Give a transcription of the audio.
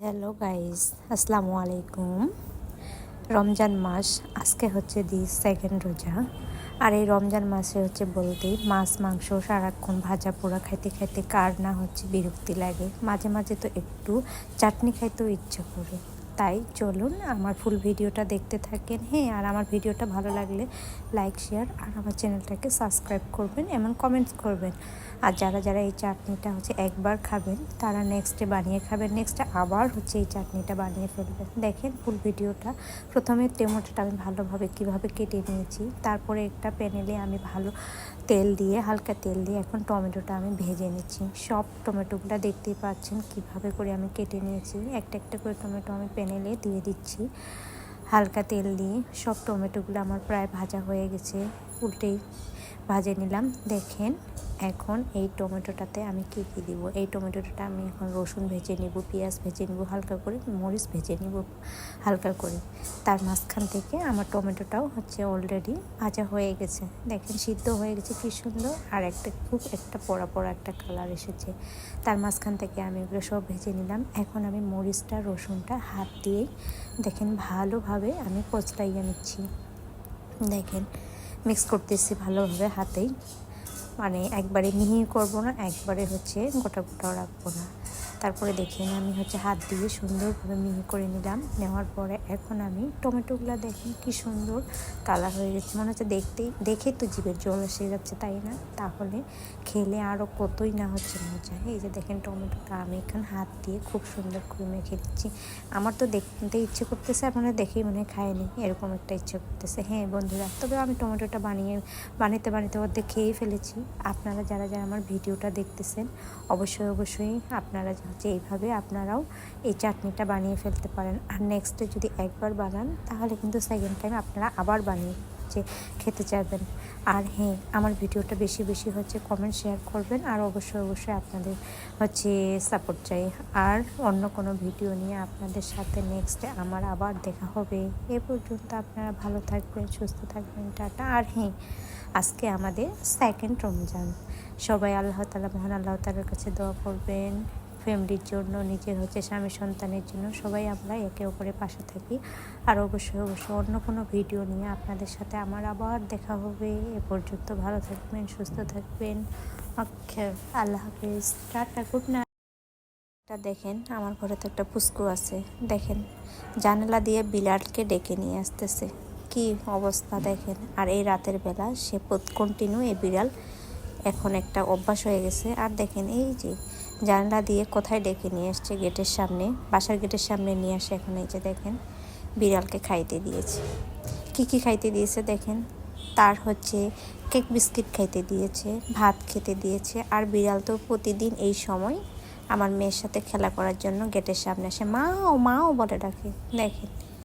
Hello guys, আসসালামু আলাইকুম। রমজান মাস আজকে হচ্ছে সেকেন্ড রোজা। আর এই রমজান মাসে হচ্ছে বলতে মাছ মাংস সারাক্ষণ ভাজা পোড়া খাইতে খাইতে কার না হচ্ছে বিরক্তি লাগে। মাঝে মাঝে তো একটু চাটনি খাইতেও ইচ্ছা করে। তাই চলুন আমার ফুল ভিডিওটা দেখতে থাকেন। হ্যাঁ, আর আমার ভিডিওটা ভালো লাগলে লাইক শেয়ার আর আমার চ্যানেলটাকে সাবস্ক্রাইব করবেন, এমন কমেন্টস করবেন। আর যারা যারা এই চাটনিটা হচ্ছে একবার খাবেন তারা নেক্সটে বানিয়ে খাবেন, নেক্সটে আবার হচ্ছে এই চাটনিটা বানিয়ে ফেলবেন। দেখেন ফুল ভিডিওটা। প্রথমে টমেটোটা আমি ভালোভাবে কীভাবে কেটে নিয়েছি, তারপরে একটা প্যানেলে আমি হালকা তেল দিয়ে এখন টমেটোটা আমি ভেজে নিচ্ছি। সব টমেটোগুলো দেখতেই পাচ্ছেন কীভাবে করে আমি কেটে নিয়েছি। একটা একটা করে টমেটো আমি প্যানেলে দিয়ে দিচ্ছি হালকা তেল দিয়ে। সব টমেটোগুলো আমার প্রায় ভাজা হয়ে গেছে, উল্টেই ভাজে নিলাম। দেখেন এখন এই টমেটোটাতে আমি কী কী দিব। এই টমেটোটা আমি এখন রসুন ভেজে নিব, পেঁয়াজ ভেজে নিব হালকা করে, মরিচ ভেজে নিব হালকা করে। তার মাঝখান থেকে আমার টমেটোটাও হচ্ছে অলরেডি ভাজা হয়ে গেছে। দেখেন সিদ্ধ হয়ে গেছে কী সুন্দর, আর খুব পোড়া পোড়া একটা কালার এসেছে। তার মাঝখান থেকে আমি এগুলো সব ভেজে নিলাম। এখন আমি মরিচটা রসুনটা হাত দিয়েই দেখেন ভালোভাবে আমি কচলাইয়ে নিচ্ছি। দেখেন মিক্স করতেছি ভালোভাবে হাতেই, মানে একবারে মিহি করব না, একবারে হচ্ছে গোটা গোটাও রাখবো না। তারপরে দেখেন আমি হচ্ছে হাত দিয়ে সুন্দরভাবে মিহি করে নিলাম। নেওয়ার পরে এখন আমি টমেটোগুলো দেখেন কি সুন্দর কালার হয়ে গেছে, মনে হচ্ছে দেখেই তো জিভের জল এসে যাচ্ছে, তাই না? তাহলে খেলে আরও কতই না হচ্ছে মজা। এই যে দেখেন টমেটোটা আমি এখানে হাত দিয়ে খুব সুন্দর করে মেখে দিচ্ছি। আমার তো দেখতে ইচ্ছে করতেছে, আপনারা দেখেই মনে খায়নি এরকম একটা ইচ্ছে করতেছে। হ্যাঁ বন্ধুরা, তবে আমি টমেটোটা বানাতে অর্ধেক খেয়েই ফেলেছি। আপনারা যারা যারা আমার ভিডিওটা দেখতেছেন অবশ্যই আপনারা হচ্ছে এইভাবে আপনারাও এই চাটনিটা বানিয়ে ফেলতে পারেন। আর নেক্সটে যদি একবার বানান তাহলে কিন্তু সেকেন্ড টাইম আপনারা আবার বানিয়ে খেতে চাইবেন। আর হ্যাঁ, আমার ভিডিওটা বেশি বেশি হচ্ছে কমেন্ট শেয়ার করবেন। আর অবশ্যই আপনাদের হচ্ছে সাপোর্ট চাই। আর অন্য কোনো ভিডিও নিয়ে আপনাদের সাথে নেক্সটে আমার আবার দেখা হবে। এ পর্যন্ত আপনারা ভালো থাকবেন, সুস্থ থাকবেন, টাটা। আর হ্যাঁ, আজকে আমাদের সেকেন্ড রমজান। সবাই মহান আল্লাহ তাআলার কাছে দোয়া করবেন ফ্যামিলির জন্য, নিজের হচ্ছে স্বামী সন্তানের জন্য। সবাই আমরা একে অপরের পাশে থাকি। আর অবশ্যই অন্য কোনো ভিডিও নিয়ে আপনাদের সাথে আমার আবার দেখা হবে। এ পর্যন্ত ভালো থাকবেন, সুস্থ থাকবেন। ওকে, আল্লাহ হাফিজ, টাটা, গুড নাইট। দেখেন আমার ঘরে তো একটা পুস্কু আছে। দেখেন জানালা দিয়ে বিলালকে ডেকে নিয়ে আসতেছে, কি অবস্থা দেখেন। আর এই রাতের বেলা সে কন্টিনিউ এই বিড়াল এখন একটা অভ্যাস হয়ে গেছে। আর দেখেন এই যে জানলা দিয়ে কোথায় ডেকে নিয়ে আসছে, গেটের সামনে, বাসার গেটের সামনে নিয়ে আসে। এখন এই যে দেখেন বিড়ালকে খাইতে দিয়েছে। কি খাইতে দিয়েছে দেখেন, তার হচ্ছে কেক বিস্কিট খাইতে দিয়েছে, ভাত খেতে দিয়েছে। আর বিড়াল তো প্রতিদিন এই সময় আমার মেয়ের সাথে খেলা করার জন্য গেটের সামনে আসে, মাও বলে ডাকে। দেখেন